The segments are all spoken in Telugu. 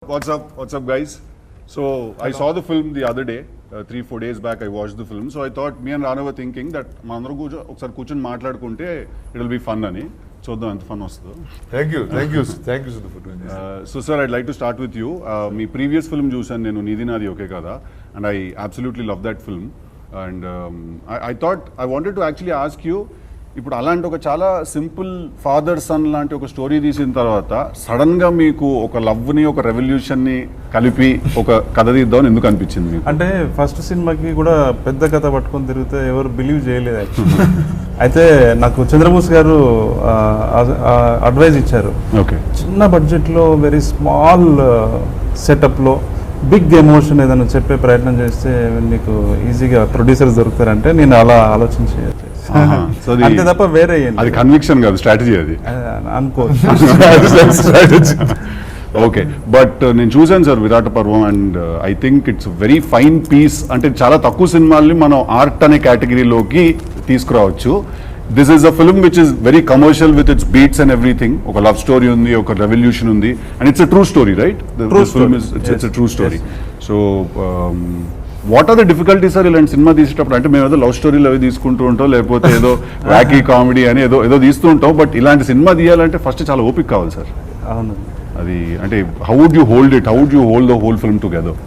What's up, guys? So I saw the film the other day, 3-4 days back. I watched the film. So I thought me and Rana were thinking that mandaru ఒకసారి కూర్చొని మాట్లాడుకుంటే it will be fun అని. చూద్దాం ఎంత ఫన్ వస్తుందో. Thank you Siddhu for doing this. So sir, I'd like to start with you. Me previous film చూసాను నేను, నీది నాది ఓకే కదా, and I absolutely love that film. And I thought I wanted to actually ask you, ఇప్పుడు అలాంటి ఒక చాలా సింపుల్ ఫాదర్ సన్ లాంటి ఒక స్టోరీ తీసిన తర్వాత సడన్ గా మీకు ఒక లవ్ ని ఒక రెవల్యూషన్ ని కలిపి ఒక కథ తీద్దామని ఎందుకు అనిపించింది మీకు? అంటే ఫస్ట్ సినిమాకి కూడా పెద్ద కథ పట్టుకొని తిరిగితే ఎవరు బిలీవ్ చేయలేదు యాక్చువల్లీ. అయితే నాకు చంద్రబోస్ గారు అడ్వైజ్ ఇచ్చారు, చిన్న బడ్జెట్ లో వెరీ స్మాల్ సెటప్ లో బిగ్ ఎమోషన్ ఏదైనా చెప్పే ప్రయత్నం చేస్తే నీకు ఈజీగా ప్రొడ్యూసర్స్ దొరుకుతారంటే నేను అలా ఆలోచించి అంతే తప్ప వేరే అది కన్విక్షన్ కాదు, స్ట్రాటజీ అది అనుకో. ఓకే, బట్ నేను చూసాను sir Virata Parvam, and I think it's very fine piece. అంటే చాలా తక్కువ సినిమాల్ని మనం ఆర్ట్ అనే కేటగిరీలోకి తీసుకురావచ్చు. This is a film which is very commercial with its beats and everything. ఒక లవ్ స్టోరీ ఉంది, ఒక రెవల్యూషన్ ఉంది, and it's a true story, right? It's a true story. So what are the difficulties sir ఇలాంటి సినిమా తీసేటప్పుడు? అంటే మేము ఏదో లవ్ స్టోరీలు అవి తీసుకుంటూ ఉంటాం, లేకపోతే ఏదో వ్యాకీ కామెడీ అని ఏదో తీస్తూ ఉంటాం, బట్ ఇలాంటి సినిమా తీయాలంటే ఫస్ట్ చాలా ఓపిక కావాలి సార్. అవును, అది అంటే how would you hold it, how would you hold the whole film together?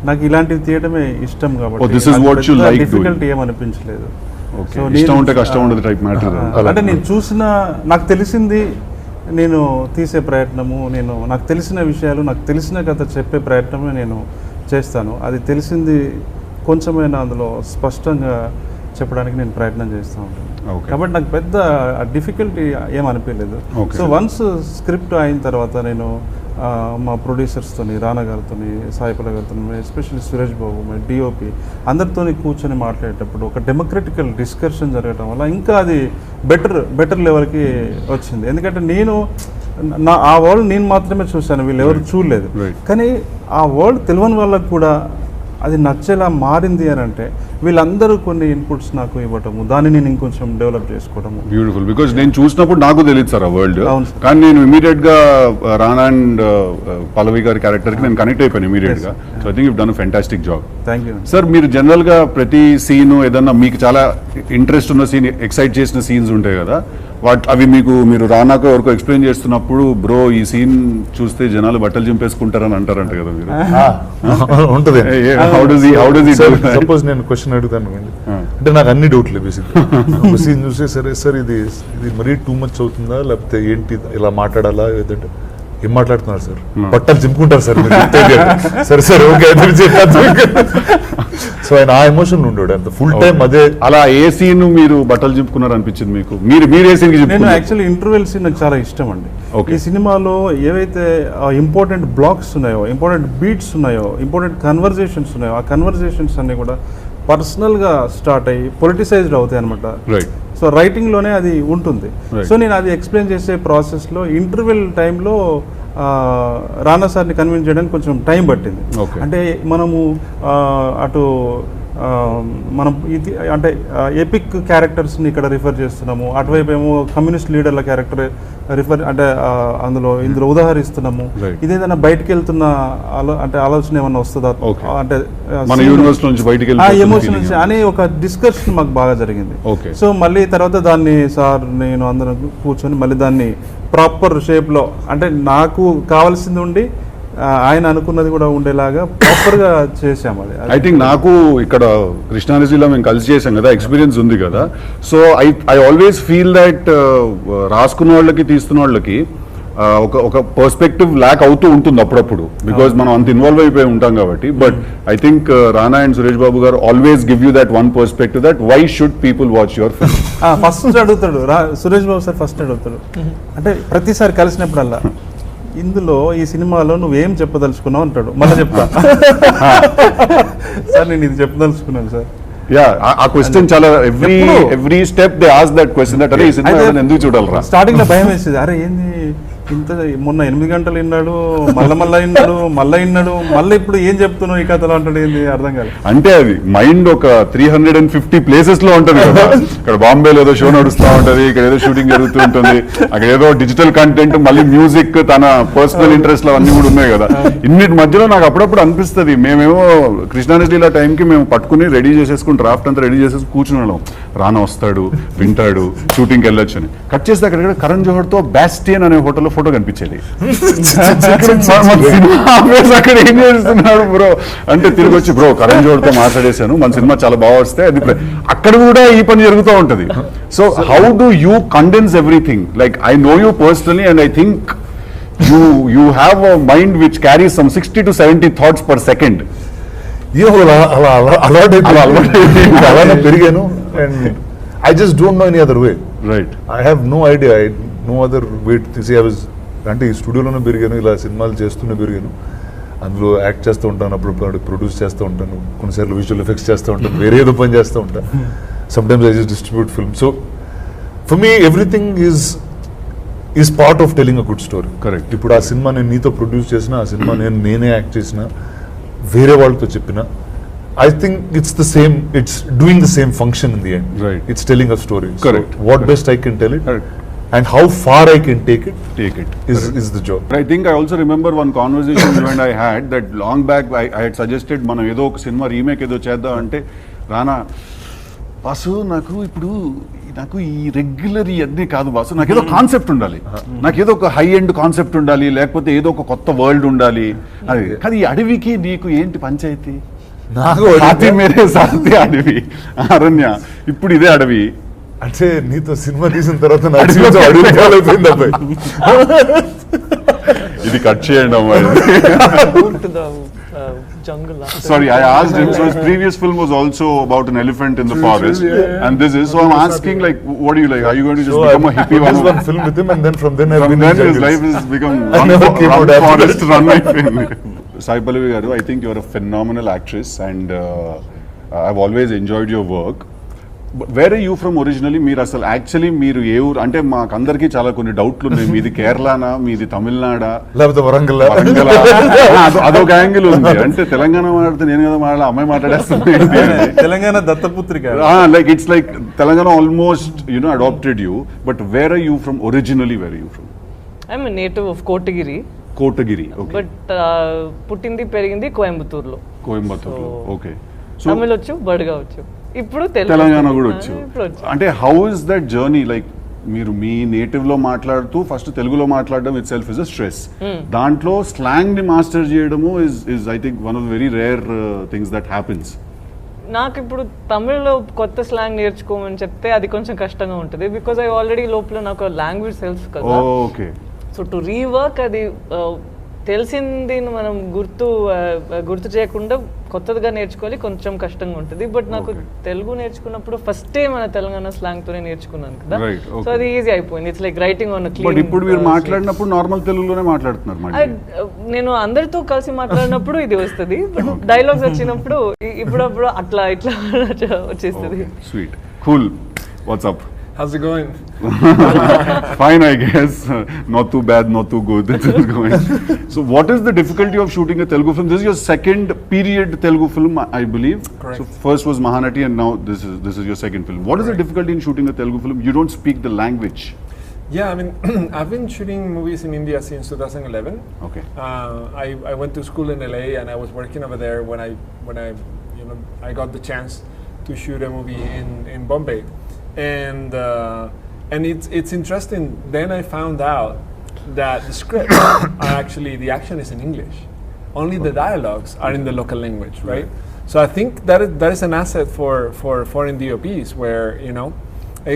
నాకు ఇలాంటివి తీయడమే ఇష్టం కాబట్టి this is what you like doing. Difficulty ఏమనిపించలేదు. ఇష్టం ఉంటే కష్టం ఉండదు టైప్ మ్యాటర్. అంటే నేను చూసిన, నాకు తెలిసింది నేను తీసే ప్రయత్నము, నాకు తెలిసిన విషయాలు, నాకు తెలిసిన కథ చెప్పే ప్రయత్నమే నేను చేస్తాను. అది తెలిసింది కొంచెమైనా అందులో స్పష్టంగా చెప్పడానికి నేను ప్రయత్నం చేస్తూ ఉంటాను. కాబట్టి నాకు పెద్ద డిఫికల్టీ ఏమనిపించలేదు. సో వన్స్ స్క్రిప్ట్ అయిన తర్వాత నేను మా ప్రొడ్యూసర్స్తో, రానా గారితో, సాయి పల్లవి గారితో, especially Suresh Babu, my DOP, అందరితో కూర్చొని మాట్లాడేటప్పుడు ఒక డెమోక్రటికల్ డిస్కషన్ జరగడం వల్ల ఇంకా అది బెటర్ లెవెల్కి వచ్చింది. ఎందుకంటే ఆ వరల్డ్ నేను మాత్రమే చూశాను, వీళ్ళు ఎవరు చూడలేదు. కానీ ఆ వరల్డ్ తెలియని వాళ్ళకు కూడా అది నచ్చేలా మారింది అని అంటే వీళ్ళందరూ కొన్ని ఇన్పుట్స్ నాకు ఇవ్వటము, దాన్ని నేను ఇంకొంచెం డెవలప్ చేసుకోవడము. బ్యూటిఫుల్, బికాజ్ నేను చూసినప్పుడు నాకు తెలియదు సార్ ఆ వరల్డ్, కానీ నేను ఇమీడియట్ గా రానా అండ్ పల్లవి గారి క్యారెక్టర్ కి నేను కనెక్ట్ అయిపోయాను ఇమీడియట్ గా. So I think you done fantastic job. Thank you sir. మీరు జనరల్ గా ప్రతి సీన్ ఏదన్నా మీకు చాలా ఇంట్రెస్ట్ ఉన్న సీన్, ఎక్సైట్ చేసిన సీన్స్ ఉంటాయి కదా, అవి మీరు రానాకు ఎవరికో ఎక్స్ప్లెయిన్ చేస్తున్నప్పుడు, బ్రో ఈ సీన్ చూస్తే జనాలు బట్టలు చింపేసుకుంటారని అంటారంట కదా మీరు? ఉంటుంది. సపోజ్ నేను క్వశ్చన్ అడుగుతాను అంటే నాకు అన్ని డౌట్లే బేసిక్. సీన్ చూస్తే సరే సార్ ఇది మరీ టూ మచ్ అవుతుందా, లేకపోతే ఏంటి ఇలా మాట్లాడాలా, లేదంటే ఏం మాట్లాడుతున్నారు సార్, బట్టలు చింపుకుంటారు సార్ సరే సరే ఓకే. సో ఆయన ఆ ఎమోషన్ ఉండడు అంత ఫుల్ టైం అదే. అలా ఏ సీన్ మీరు బట్టలు చింపుకున్నారు అనిపించింది మీకు? మీరు ఏ సీన్? నేను యాక్చువల్లీ ఇంటర్వెల్ సీన్ నాకు చాలా ఇష్టం అండి. ఈ సినిమాలో ఏవైతే ఇంపార్టెంట్ బ్లాక్స్ ఉన్నాయో, ఇంపార్టెంట్ బీట్స్ ఉన్నాయో, ఇంపార్టెంట్ కన్వర్జేషన్స్ ఉన్నాయో, ఆ కన్వర్జేషన్స్ అన్ని కూడా పర్సనల్గా స్టార్ట్ అయ్యి పొలిటిసైజ్డ్ అవుతాయి అనమాట. సో రైటింగ్లోనే అది ఉంటుంది. సో నేను అది ఎక్స్ప్లెయిన్ చేసే ప్రాసెస్లో ఇంటర్వెల్ టైంలో రానా సార్ని కన్విన్స్ చేయడానికి కొంచెం టైం పట్టింది. అంటే మనము అటు మనం ఇది అంటే ఎపిక్ క్యారెక్టర్స్ని ఇక్కడ రిఫర్ చేస్తున్నాము, అటువైపు ఏమో కమ్యూనిస్ట్ లీడర్ల క్యారెక్టర్ అంటే ఇందులో ఉదాహరిస్తున్నాము. ఇదేదైనా బయటకు వెళ్తున్న అంటే ఆలోచన ఏమన్నా వస్తుందా, అంటే ఎమోషన్ నుంచి అనే ఒక డిస్కషన్ మాకు బాగా జరిగింది. సో మళ్ళీ తర్వాత దాన్ని సార్ నేను అందరం కూర్చొని మళ్ళీ దాన్ని ప్రాపర్ షేప్లో, అంటే నాకు కావాల్సింది ఉండి ఆయన అనుకున్నది కూడా ఉండేలాగా ప్రాపర్ గా చేసాము. అది ఐ థింక్ నాకు ఇక్కడ కృష్ణానదిలో మేము కలిసి చేసాం కదా, ఎక్స్పీరియన్స్ ఉంది కదా. So I always feel that రాసుకున్న వాళ్ళకి తీస్తున్న వాళ్ళకి ఒక పర్స్పెక్టివ్ ల్యాక్ అవుతూ ఉంటుంది అప్పుడప్పుడు, బికాజ్ మనం అంత ఇన్వాల్వ్ అయిపోయి ఉంటాం కాబట్టి. But I think Rana and Suresh Babu garu always give you that one perspective, that why should people watch your film. First అడుగుతాడు సురేష్ బాబు సార్, ఫస్ట్ అడుగుతాడు అంటే ప్రతిసారి కలిసినప్పుడల్లా, ఇందులో ఈ సినిమాలో నువ్వేం చెప్పదలుచుకున్నావు అంటాడు. మళ్ళీ చెప్తా సార్ నేను ఇది చెప్పదలుచుకున్నాను సార్. ఆ క్వశ్చన్ చాలా every step they ask that question, that అరే ఈ సినిమా ఎందుకు చూడాలరా. స్టార్టింగ్ లో భయం వేసేది, అరే ఏంది ఇంత మొన్న 8 గంటలు విన్నాడు, మళ్ళా విన్నాడు, మళ్ళీ ఇప్పుడు ఏం చెప్తున్నావు ఈ కథలో అంటాడు, ఏంది అర్థం కాదు. అంటే అది మైండ్ ఒక 350 ప్లేసెస్ లో ఉంటుంది కదా. ఇక్కడ బాంబేలో ఏదో షో నడుస్తూ ఉంటది, ఇక్కడ ఏదో షూటింగ్ జరుగుతూ ఉంటుంది, అక్కడ ఏదో డిజిటల్ కంటెంట్, మళ్ళీ మ్యూజిక్, తన పర్సనల్ ఇంట్రెస్ట్ లో అన్ని కూడా ఉన్నాయి కదా. ఇన్నిటి మధ్యలో నాకు అప్పుడప్పుడు అనిపిస్తుంది, మేమేమో కృష్ణానదిలా టైంకి మేము పట్టుకుని రెడీ చేసేసుకుని డ్రాఫ్ట్ అంతా రెడీ చేసేసి కూర్చున్నాం. రానా వస్తాడు, వింటాడు, షూటింగ్కి వెళ్ళొచ్చు అని. కట్ చేస్తే అక్కడ కరణ్ జోహర్ తో బ్యాస్టియన్ అనే హోటల్లో ఫోటో కనిపించేది. అక్కడ ఏం చేస్తున్నాడు బ్రో అంటే తిరిగి వచ్చి, బ్రో కరణ్ జోహర్ తో మాట్లాడేశాను, మన సినిమా చాలా బాగా వస్తే అది. అక్కడ కూడా ఈ పని జరుగుతూ ఉంటది. So how do you condense everything? Like I know you personally and I think you have a mind which carries some 60 to 70 thoughts per second. అలానే పెరిగాను and I just don't know any other way. Right. I have no idea, no other way to see. I was అంటే ఈ స్టూడియోలోనే పెరిగాను, ఇలా సినిమాలు చేస్తూనే పెరిగాను. అందులో యాక్ట్ చేస్తూ ఉంటాను, అప్పుడు ప్రొడ్యూస్ చేస్తూ ఉంటాను, కొన్నిసార్లు విజువల్ ఎఫెక్ట్స్ చేస్తూ ఉంటాను, వేరే ఏదో పని చేస్తూ ఉంటాను. Sometimes I just distribute film. So for me everything is part of telling a good story. Correct. ఇప్పుడు ఆ సినిమా నేను నీతో ప్రొడ్యూస్ చేసిన, ఆ సినిమా నేనే యాక్ట్ చేసిన, వేరే వాళ్ళతో చెప్పిన, I think it's the same, it's doing the same function in the end. Right. It's telling a story. Correct. So what best I can tell it, Correct. and how far I can take it is the job. I think I also remember one conversation you and I had that long back. I had suggested మనం ఏదో ఒక సినిమా రీమేక్ ఏదో చేద్దాం అంటే, రానా బాసు నాకు ఈ రెగ్యులర్ ఇవన్నీ కాదు బాసు, నాకు ఏదో కాన్సెప్ట్ ఉండాలి, నాకు ఏదో ఒక హై ఎండ్ కాన్సెప్ట్ ఉండాలి, లేకపోతే ఏదో ఒక కొత్త వరల్డ్ ఉండాలి. అది కానీ ఈ అడవికి నీకు ఏంటి పంచాయతీ? నాకు మేరే సాథి అడవి, అరణ్య, ఇప్పుడు ఇదే అడవి. అంటే నీతో సినిమా తీసిన తర్వాత నా జీవితం అడవి పాలైపోయింది అబ్బాయి. ఇది కట్ చేయండి అమ్మాయి. Sorry, I asked him. So his previous film was also about an elephant in the forest, and this is. So I'm asking, like, what do you like? Are you going to just become a hippie? One film with him, and then from then I've From been then in his jungles. life has become I never came run out after forest, that. run my film. Sai Pallavi garu, I think you're a phenomenal actress, and I've always enjoyed your work. But where are you from originally? మీరు అసలు యాక్చువల్లీ మీరు ఏ ఊరు అంటే మాకందరికీ చాలా కొన్ని డౌట్లు ఉన్నాయి. మీది కేరళనా, మీది తమిళనాడా, లేకపోతే వరంగల్? అదొక యాంగిల్ ఉంది. అంటే తెలంగాణ మాట్లాడితే నేను కదా మాట్లాడాలి, అమ్మాయి మాట్లాడేస్తుంది. Telangana దత్తపుత్రిక. Like it's like Telangana almost adopted you. But where are you from originally? Where are you from? I'm a native of Kotagiri. Kotagiri, okay. But పుట్టింది పెరిగింది కోయంబత్తూరులో. కోయంబత్తూరులో, ఓకే. తమిళ్ వచ్చు, బడుగా వచ్చు, ఇప్పుడు తెలంగాణ కూడా వచ్చు. అంటే how is that journey? Like మీరు మీ నేటివ్ లో మాట్లాడుతూ ఫస్ట్ తెలుగులో మాట్లాడడం it self is a stress. దాంట్లో స్లాంగ్ ని మాస్టర్ చేయడము is I think one of very rare things that happens. నాకు ఇప్పుడు తమిళ్లో కొత్త స్లాంగ్ నేర్చుకోమని చెప్తే అది కొంచెం కష్టంగా ఉంటుంది, బికాజ్ ఐ ఆల్రెడీ లోపల నాకు లాంగ్వేజ్ తెలుసు కదా. ఓకే. సో టు రీవర్క్ అది తెలిసింది మనం గుర్తు చేయకుండా కొత్తదిగా నేర్చుకోవాలి, కొంచెం కష్టంగా ఉంటుంది. బట్ నాకు తెలుగు నేర్చుకున్నప్పుడు ఫస్టే మన తెలంగాణ స్లాంగ్ తోనే నేర్చుకున్నాను కదా, సో అది ఈజీ అయిపోయింది. It's like writing on but ఇప్పుడు మీరు మాట్లాడినప్పుడు నార్మల్ తెలుగులోనే మాట్లాడుతున్నారు. నేను అందరితో కలిసి మాట్లాడినప్పుడు ఇది వస్తుంది, బట్ డైలాగ్స్ వచ్చినప్పుడు ఇప్పుడప్పుడు అట్లా ఇట్లా వచ్చేస్తుంది. Sweet, cool. What's up? How's it going? Fine, I guess. Not too bad, not too good. It's going. So, what is the difficulty of shooting a Telugu film? This is your second period Telugu film, I believe. Correct. So, first was Mahanati, and now this is your second film. What is the difficulty in shooting a Telugu film? You don't speak the language. Yeah, I mean, I've been shooting movies in India since 2011. Okay. I went to school in LA, and I was working over there when I got the chance to shoot a movie in Bombay. And it's interesting. Then I found out that the scripts are actually, the action is in English. Only the dialogues are in the local language, right? So I think that is an asset for foreign DOPs, where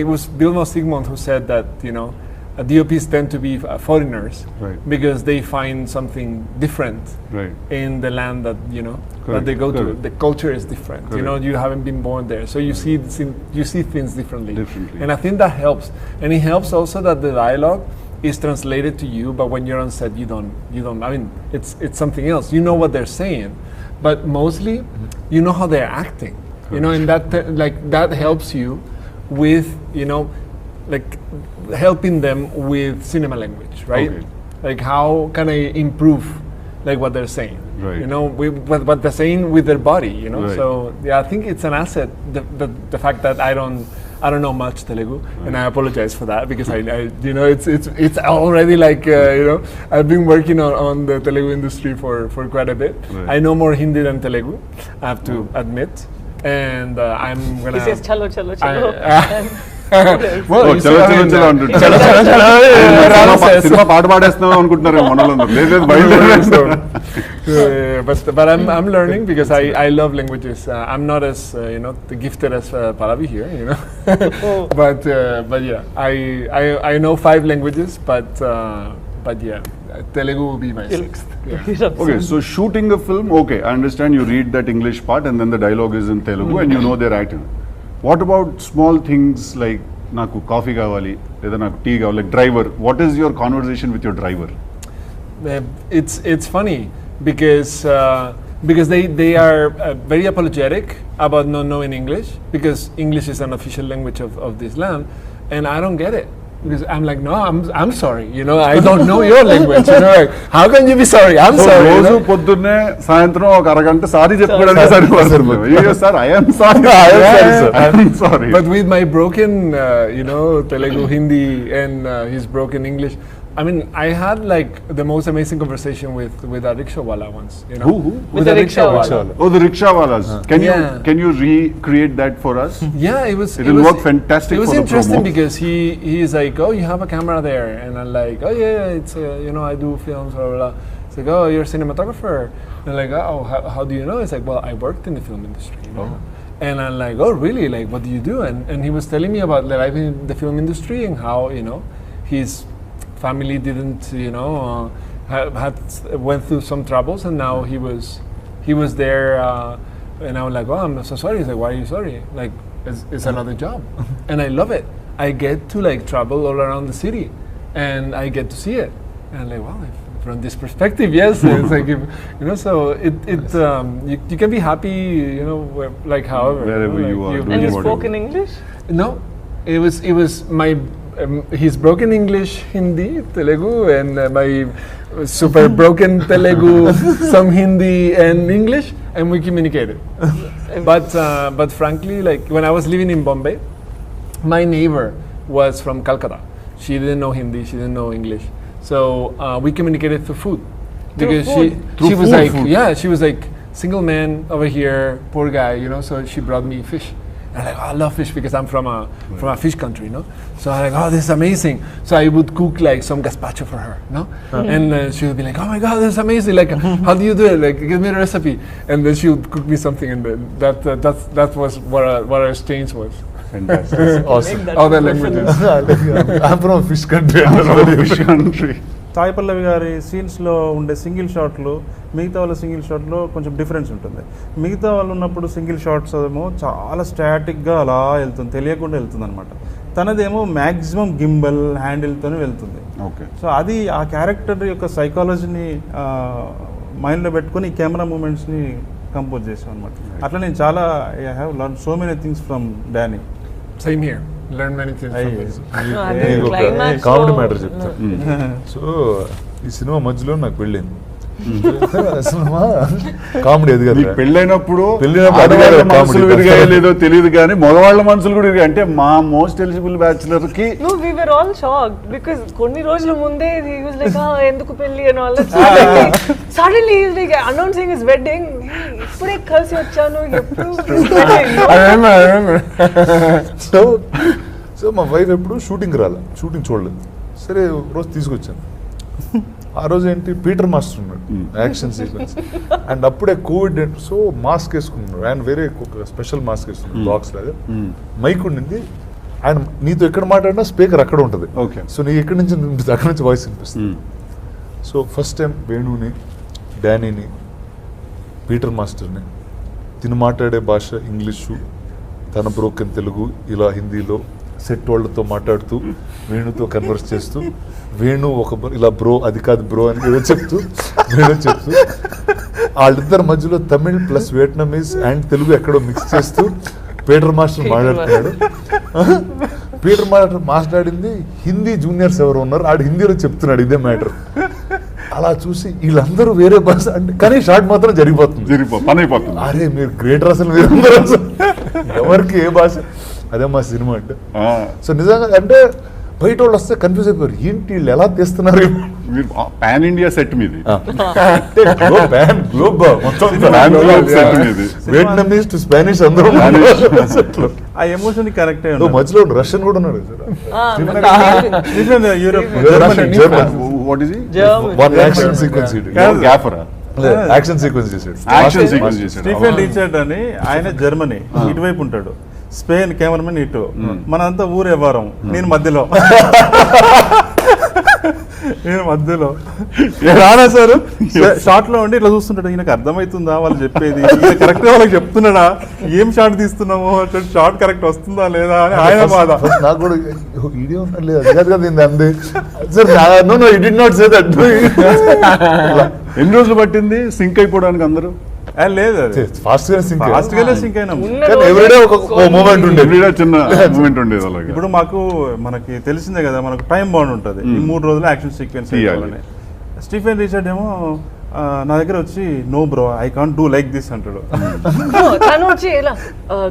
it was Vilmos Zsigmond who said that DOPs tend to be foreigners, right, because they find something different, right, in the land that that they go to. The culture is different. Correct. You haven't been born there, so you see things differently. And I think that helps. And it helps also that the dialogue is translated to you, but when you're on set, you don't. I mean, it's something else. You know what they're saying, but mostly you know how they're acting. Correct. And that helps you with like helping them with cinema language, right? Okay. like how can I improve like what they're saying, Right. you know, what they're saying with their body, you know. Right. So yeah, I think it's an asset, the fact that I don't know much Telugu, and I apologize for that because I you know, it's already like you know, I've been working on the Telugu industry for quite a bit. Right. I know more Hindi than Telugu, I have to admit, and I'm gonna. He says chalo chalo chalo. Well, Oh, you చలో see, I చలో mean, చలో అంటుంటారు. చలో చలో చలో. Rana says. సినిమా పాట పాడేస్తున్నాం అనుకుంటున్నారు మనోళ్ళందరూ. లేదు లేదు, బయలుదేరేస్తాం. But I'm learning because I love languages. I'm not as you know, gifted as Pallavi here, you know. But yeah, I know 5 languages, but yeah, Telugu will be my 6th. Yeah. Okay, so shooting a film, okay, I understand you read that English part and then the dialogue is in Telugu and you know their acting. What about small things like నాకు కాఫీ కావాలి లేదా నాకు టీ కావాలి, like driver, what is your conversation with your driver? It's funny because they are very apologetic about not knowing English, because English is an official language of this land, and I don't get it. Because I'm like, no, I'm sorry, you know, I don't know your language, you know, like, how can you be sorry? I'm sorry. You రోజు know? పొద్దున్నే సాయంత్రం ఒక అరగంట సారీ చెప్పుకోవడానికి సరిపోతుంది. అయ్యో sir, I am sorry, I am sorry. But with my broken, you know, Telugu, Hindi, and his broken English, I mean, I had like the most amazing conversation with a rickshaw wala once, you know. Who? With a rickshaw wala. Oh, the rickshaw walas. Can you recreate that for us? Yeah, it will work fantastic It was for the interesting promo. because he's like, oh, you have a camera there, and I'm like, oh yeah, it's you know, I do films, blah blah blah. It's like, oh, you're a cinematographer, and like, oh, how do you know? It's like, well, I worked in the film industry, you know. And I'm like, oh really? Like, what do you do? And he was telling me about the life in the film industry and how, you know, his family didn't, you know, went through some troubles, and now he was there, and I was like, oh, I'm so sorry. He's like, why are you sorry? Like, it's another job, and I love it. I get to like travel all around the city, and I get to see it, and I'm like, wow, from this perspective, yes, it's like, you know, so you can be happy, you know, like however, Wherever know, you like, are. And you What spoke do in English? No, it was my his broken English, Hindi, Telugu, and my super broken Telugu, some Hindi and English, and we communicated. But frankly, like when I was living in Bombay, my neighbor was from Calcutta. She didn't know Hindi, she didn't know English, so we communicated through food. Because she was like, yeah, she was like, single man over here, poor guy, you know. So she brought me fish. And I'm like, oh, I love fish because I'm from a fish country, you know. So I'm like, oh, this is amazing. So I would cook like some gazpacho for her, you know. And she would be like, oh my God, this is amazing. Like, how do you do it? Like, give me the recipe. And then she would cook me something, and then that was what our exchange was. Fantastic. Awesome. Make that Other professional. languages. I'm from a fish country. Fish country. Sai Pallavi గారి సీన్స్లో ఉండే సింగిల్ షాట్లు మిగతా వాళ్ళ సింగిల్ షాట్లో కొంచెం డిఫరెన్స్ ఉంటుంది. మిగతా వాళ్ళు ఉన్నప్పుడు సింగిల్ షాట్స్ ఏమో చాలా స్టాటిక్గా అలా వెళ్తుంది, తెలియకుండా వెళ్తుంది అనమాట. తనదేమో మ్యాక్సిమం గింబల్ హ్యాండిల్తోనే వెళ్తుంది. ఓకే. సో అది ఆ క్యారెక్టర్ యొక్క సైకాలజీని మైండ్లో పెట్టుకొని కెమెరా మూమెంట్స్ని కంపోజ్ చేసాం అనమాట. అట్లా నేను చాలా I have learn so many things from Danny. Same here. Learn many things from this. No, అది climax కామెడీ లో- మ్యాటర్ చెప్తా. సో ఈ సినిమా మధ్యలో నాకు పెళ్ళింది. సినిమా కామెడీ అది మీకు కదా. పెళ్ళైనప్పుడు పెళ్ళైనప్పుడు ఆడవాళ్ళ అడిగారు మనసులు comedy. విరిగాయో లేదో తెలియదు కానీ మగవాళ్ళ మనసులు కూడా విరిగాయి. అంటే మా మోస్ట్ ఎలిజిబుల్ బ్యాచులర్ కి No, we were all shocked because కొన్ని రోజుల ముందే he was like, ఎందుకు పెళ్లి and all that. Suddenly he's like announcing his wedding. ఇప్పుడే కలిసి వచ్చాను, ఎప్పుడు wedding? I remember. సో మా వైఫ్ ఎప్పుడు షూటింగ్ రాలే, షూటింగ్ చూడలేదు. సరే ఒక రోజు తీసుకొచ్చాను. ఆ రోజు ఏంటి, పీటర్ మాస్టర్ ఉన్నాడు యాక్షన్ సీక్వెన్స్, అండ్ అప్పుడే కోవిడ్, సో మాస్క్ వేసుకున్నాడు ఆయన, వేరే స్పెషల్ మాస్క్ వేసుకున్నాడు బాక్స్ లాగా. మైక్ ఉండింది, ఆయన నీతో ఎక్కడ మాట్లాడినా స్పీకర్ అక్కడ ఉంటుంది. Okay. సో నీకు ఎక్కడి నుంచి వినిపిస్తుంది, అక్కడ నుంచి వాయిస్ వినిపిస్తుంది. సో ఫస్ట్ టైం వేణుని, డానీని, పీటర్ మాస్టర్ని, తిను మాట్లాడే భాష ఇంగ్లీషు, తన బ్రోకెన్ తెలుగు, ఇలా హిందీలో సెట్ వాళ్ళతో మాట్లాడుతూ వేణుతో కన్వర్స్ చేస్తూ, వేణు ఒక ఇలా బ్రో అది కాదు బ్రో అని ఏదో చెప్తూ, వేణు చెప్తూ, వాళ్ళిద్దరి మధ్యలో Tamil plus Vietnamese and Telugu ఎక్కడో మిక్స్ చేస్తూ పీటర్ మాస్టర్ మాట్లాడుతున్నాడు. పీటర్ మాస్టర్ మాట్లాడింది హిందీ జూనియర్స్ ఎవరు ఉన్నారు, ఆడు హిందీలో చెప్తున్నాడు ఇదే మ్యాటర్. అలా చూసి వీళ్ళందరూ వేరే భాష అంటే కానీ షార్ట్ మాత్రం జరిగిపోతుంది, పని అయిపోతుంది. అరే మీరు గ్రేటర్ అసలు మీరందరూ అసలు ఎవరికి ఏ భాష, అదే మా సినిమా అంటే. సో నిజంగా అంటే బయట వాళ్ళు వస్తే కన్ఫ్యూజ్ అయిపోయారు, ఏంటి వీళ్ళు ఎలా తీస్తున్నారు. మీరు పాన్ ఇండియా సెట్ మీది, వియట్నామీస్ టు స్పానిష్ అందరూ ఆ ఎమోషన్ కరెక్టే. మధ్యలో రష్యన్ కూడా ఉన్నాడు. Europe what is action sequence గ్యాఫరా యాక్షన్ సీక్వెన్స్ చేశాడు. యాక్షన్ సీక్వెన్స్ చేశాడు. స్టీఫెన్ రిచర్డ్ అని ఆయన జర్మనీ, ఇటువైపు ఉంటాడు. స్పెయిన్ కెమెరామెన్ ఇటు, మనంతా ఊరే వారం, నేను మధ్యలో రానా సార్ షార్ట్ లో ఉండి ఇట్లా చూస్తుంటాడు, ఈయనకు అర్థమవుతుందా వాళ్ళు చెప్పేది, కరెక్ట్ గా వాళ్ళకి చెప్తున్నాడా, ఏం షార్ట్ తీస్తున్నామో, షార్ట్ కరెక్ట్ వస్తుందా లేదా అని ఆయన బాధ. నాకు కూడా వీడియో అందే sir, no it did not say that. ఎన్ని రోజులు పట్టింది సింక్ అయిపోవడానికి అందరూ? లేదు ఫాస్ట్ గానే సింక్ అయినా. మూమెంట్ ఉండేది, చిన్న మూమెంట్ ఉండేది అలాగే. ఇప్పుడు మనకి తెలిసిందే కదా, మనకు టైం బాండ్ ఉంటుంది, ఈ 3 రోజులు యాక్షన్ సీక్వెన్స్ చేయాలని. స్టీఫెన్ రిచర్డ్ ఏమో నా దగ్గర వచ్చి no bro I can't do like this అంటాడు. తను వచ్చి ఇలా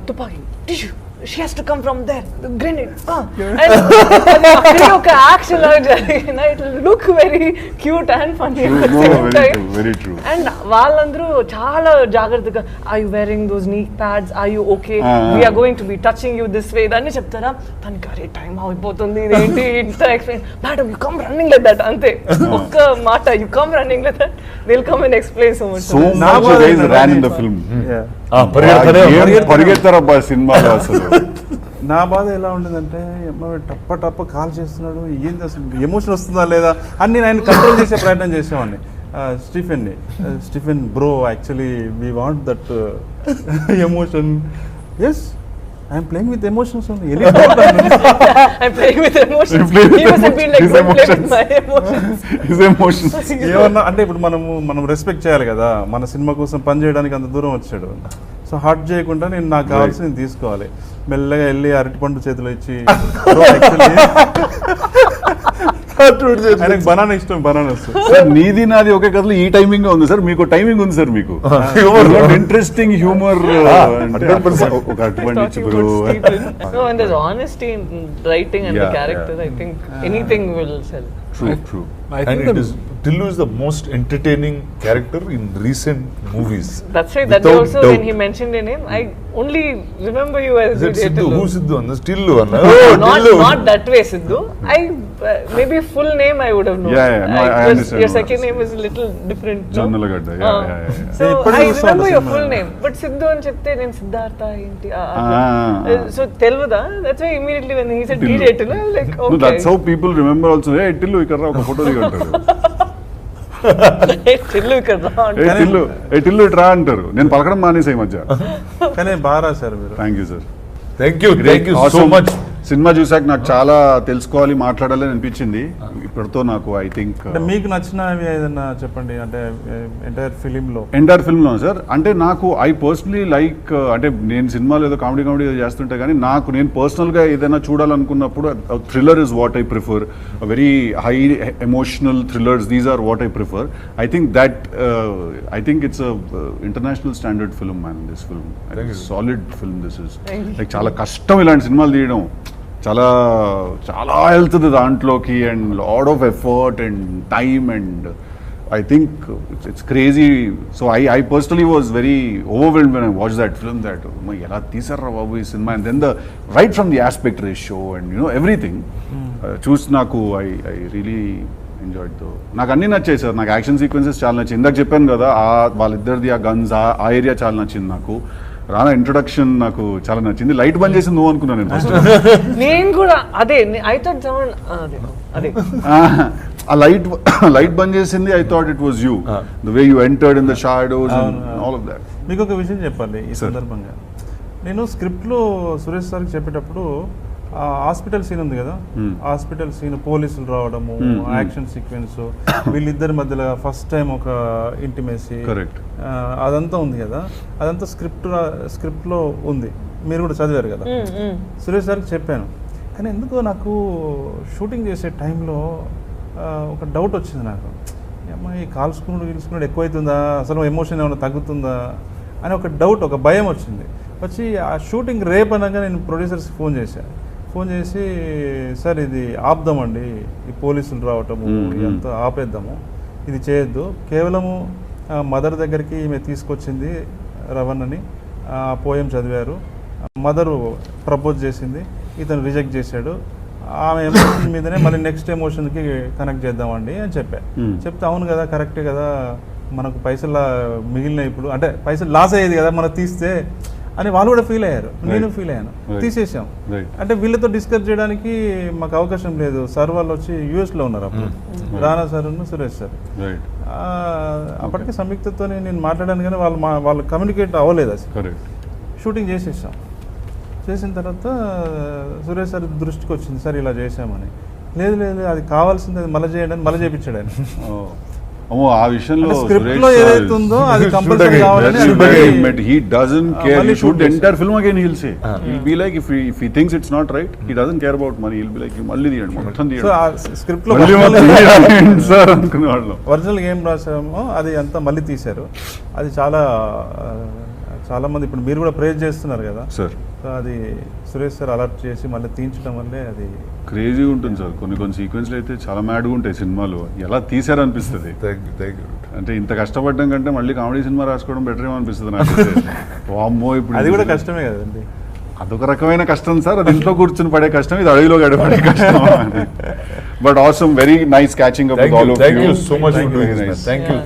తుపాకీ tissue she has to come from there, the grenade, and ఒక యాక్షన్ లాగా జరిగిన it will look very cute and funny at the same time. Very true. And వాళ్ళందరూ చాలా జాగ్రత్తగా are you wearing those knee pads, are you okay, we are going to be touching you this way అని చెప్తారా. తనకి అరే టైం అయిపోతుంది, ఇదేంటి ఇంత explain, madam you come running like that అంతే ఒక్క మాట, you come running like that, they'll come and explain so much. So much guys ran in the film. పరిగెత్తారబ్బా సినిమాలో. అసలు నా బాధ ఎలా ఉండేదంటే టప్ప కాల్ చేస్తున్నాడు, ఏంది అసలు ఎమోషన్ వస్తుందా లేదా అని నేను ఆయన కంట్రోల్ చేసే ప్రయత్నం చేసేవాడిని. Stephen bro actually we want that emotion. Yes I'm playing with emotions only. I'm playing with emotions. He wasn't being like, don't play with my emotions. His emotions. ఏమన్నా అంటే ఇప్పుడు మనం రెస్పెక్ట్ చేయాలి కదా, మన సినిమా కోసం పని చేయడానికి అంత దూరం వచ్చాడు. సో హర్ట్ చేయకుండా నేను నాకు కావాల్సింది తీసుకోవాలి. మెల్లగా వెళ్ళి అరటిపండు చేతిలో ఇచ్చి, ఆయనకు బనానా ఇష్టం, బనానా సార్ నీది నాది ఒకే కథలో ఈ టైమింగ్ ఉంది సార్, మీకు టైమింగ్ ఉంది సార్, మీకు ఇంట్రెస్టింగ్ హ్యూమర్. ఒక అటువంటి No, and there's honesty in writing and the character. I think anything will sell. True. And it is Tillu is the most entertaining character in recent movies. That's right. That also when he mentioned your name, I only remember you as Siddhu. Who's Siddhu? Tillu. Not that way, Siddhu. Maybe full name I would have known. Yeah. No, I understand. Your second name is a little different. Jonnalagadda. Yeah. So I remember your full name, but Siddhu అని చెప్తే నేను సిద్ధార్థ ఏంటి so తెలుగుదా. That's why immediately when he said DJ Tillu, I was like, okay. No, that's how people remember also. Hey Tillu, ఇక్కడ రా ఒక ఫోటో దిగంటారు. టిల్లు ఇట్రా అంటారు. నేను పలకడం మానేసా ఈ మధ్య. కానీ బాగా రాశారు మీరు. Thank you sir. Thank you so much. Cinema చూసాక నాకు చాలా తెలుసుకోవాలి, మాట్లాడాలి అనిపించింది. ఇప్పటితో నాకు ఐ థింక్ మీకు నచ్చినవి ఏదైనా చెప్పండి, అంటే ఎంటైర్ ఫిలింలో సార్. అంటే నాకు ఐ పర్సనలీ లైక్, అంటే నేను సినిమాలో ఏదో కామెడీ చేస్తుంటే కానీ నేను పర్సనల్గా ఏదైనా చూడాలనుకున్నప్పుడు thriller is what I prefer. Very high emotional thrillers, these are what I prefer. I think it's international standard film man. This film solid film. This is like చాలా కష్టం ఇలాంటి సినిమాలు తీయడం, చాలా చాలా వెళ్తుంది దాంట్లోకి, and lot of effort and time, and I think it's crazy. So I personally was very overwhelmed when I watch that film, that ఎలా తీసారా బాబు ఈ cinema. And then right from the aspect ratio and everything చూసి నాకు ఐ రియలీ ఎంజాయ్డ్ దో. నాకు అన్నీ నచ్చాయి సార్. నాకు యాక్షన్ సీక్వెన్సెస్ చాలా నచ్చింది. ఇందాక చెప్పాను కదా, వాళ్ళిద్దరిది ఆ గన్స్, ఆ ఏరియా చాలా నచ్చింది నాకు. రానా ఇంట్రొడక్షన్ నాకు చాలా నచ్చింది. లైట్ బంద్ చేసి నువ్వు అనుకున్నాను నేను ఫస్ట్. నేను కూడా అదే ఐ థాట్ అదే ఆ లైట్ బంద్ చేసింది. I thought it was you, the way you entered in the shadows and all of that. మీకు ఒక విషయం చెప్పాలి ఈ సందర్భంగా. నేను స్క్రిప్ట్లో సురేష్ సార్కి చెప్పేటప్పుడు హాస్పిటల్ సీన్ ఉంది కదా, హాస్పిటల్ సీన్ పోలీసులు రావడము, యాక్షన్ సీక్వెన్స్, వీళ్ళిద్దరి మధ్యలో ఫస్ట్ టైం ఒక ఇంటిమేసీ, అదంతా ఉంది కదా, అదంతా స్క్రిప్ట్లో ఉంది. మీరు కూడా చదివారు కదా. సురేష్ సార్కి చెప్పాను, కానీ ఎందుకో నాకు షూటింగ్ చేసే టైంలో ఒక డౌట్ వచ్చింది నాకు. అమ్మ ఈ కాల్చుకున్నాడు ఎక్కువైతుందా, అసలు ఎమోషన్ ఏమైనా తగ్గుతుందా అని ఒక డౌట్, ఒక భయం వచ్చింది. వచ్చి ఆ షూటింగ్ రేపు అనగా నేను ప్రొడ్యూసర్స్కి ఫోన్ చేసి సార్ ఇది ఆపుదామండి, ఈ పోలీసులు రావటము ఇదంతా ఆపేద్దాము, ఇది చేయొద్దు, కేవలము మదర్ దగ్గరికి ఈమె తీసుకొచ్చింది రవణని, ఆ పోయం చదివారు, మదరు ప్రపోజ్ చేసింది, ఇతను రిజెక్ట్ చేశాడు, ఆమె ఎమోషన్ మీదనే మళ్ళీ నెక్స్ట్ ఎమోషన్కి కనెక్ట్ చేద్దామండి అని చెప్తే అవును కదా కరెక్టే కదా, మనకు పైసలు మిగిలిన ఇప్పుడు అంటే పైసలు లాస్ అయ్యేది కదా మనకు తీస్తే అని వాళ్ళు కూడా ఫీల్ అయ్యారు, నేను ఫీల్ అయ్యాను. తీసేసాం. అంటే వీళ్ళతో డిస్కస్ చేయడానికి మాకు అవకాశం లేదు. సార్ వాళ్ళు వచ్చి యూఎస్లో ఉన్నారు అప్పుడు, రానా సార్ సురేష్ సార్. అప్పటికే సంయుక్తతో నేను మాట్లాడాను కానీ వాళ్ళు కమ్యూనికేట్ అవ్వలేదు అసలు. షూటింగ్ చేసేసాం. చేసిన తర్వాత సురేష్ సార్ దృష్టికి వచ్చింది, సార్ ఇలా చేసామని. లేదు అది కావాల్సింది, అది మళ్ళీ చేయండి అని మళ్ళీ చేయించాడు ఆయన. ఆ విషయంలో స్క్రిప్ట్ లో ఏదైతే ఉందో అది కంపల్సరీ కావాలని he doesn't care, he shoot the entire film again, he'll say, he'll be like, if he thinks it's not right, he doesn't care about money, he'll be like, మళ్ళీ తీయండి మొత్తం సో తీయండి. ఆ స్క్రిప్ట్ లో సార్ అనుకునేవాళ్ళం. ఒరిజినల్ ఏం రాసామో అది అంతా మళ్ళీ తీశారు. అది చాలా మంది ఇప్పుడు మీరు కూడా ప్రేజ్ చేస్తున్నారు కదా సార్. సో అది సురేష్ సార్ అలర్ట్ చేసి మళ్ళీ తీయించడం వల్లే అది క్రేజీగా ఉంటుంది సార్. కొన్ని సీక్వెన్స్లు అయితే చాలా మ్యాడ్గా ఉంటాయి సినిమాలు, ఎలా తీసారనిపిస్తుంది. అంటే ఇంత కష్టపడడం కంటే మళ్ళీ కామెడీ సినిమా రాసుకోవడం బెటర్ ఏమో అనిపిస్తుంది నాకు. వామ్మో, ఇప్పుడు అది కూడా కష్టమే కదండి. అదొక రకమైన కష్టం సార్, అది ఇంట్లో కూర్చుని పడే కష్టం, ఇది అడవిలో గడిపడే కష్టం. But awesome, very nice catching up with all of you. Thank you so much for doing this. Thank you.